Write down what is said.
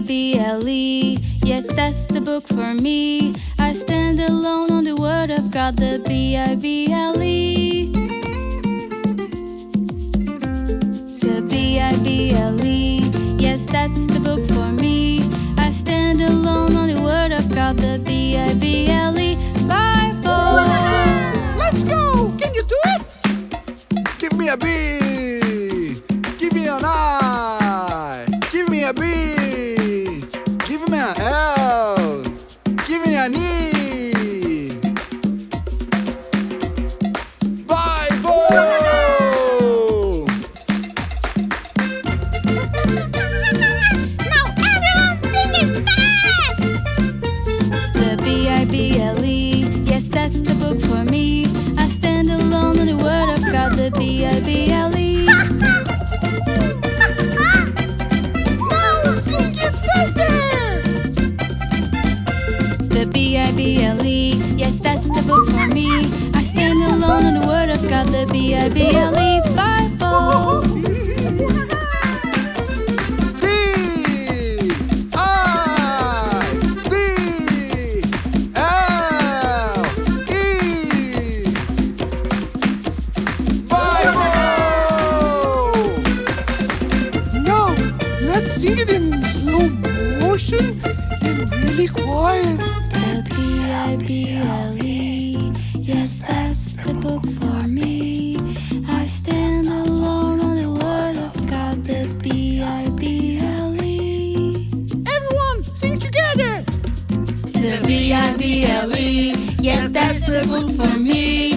Bible. Yes, that's the book for me. I stand alone on the word of God, the Bible. The Bible. Yes, that's the book for me. I stand alone on the word of God, the Bible. Bible. Let's go! Can you do it? Give me a B. Give me an I. Give me a B. Give me an L. Give me an E. Bible. Now everyone sing it fast! The Bible. Yes, that's the book for me. I stand alone on the word of God, the Bible. Now sing it faster! The Bible. Yes, that's the book for me. I stand alone on the word of God, the Bible. Bible. B. I. B. L. E. Bible. Now, let's sing it in slow motion and really quiet. The Bible. Yes, that's the book for me. I stand alone on the word of God, the Bible. Everyone, sing together! The Bible. Yes, that's the book for me.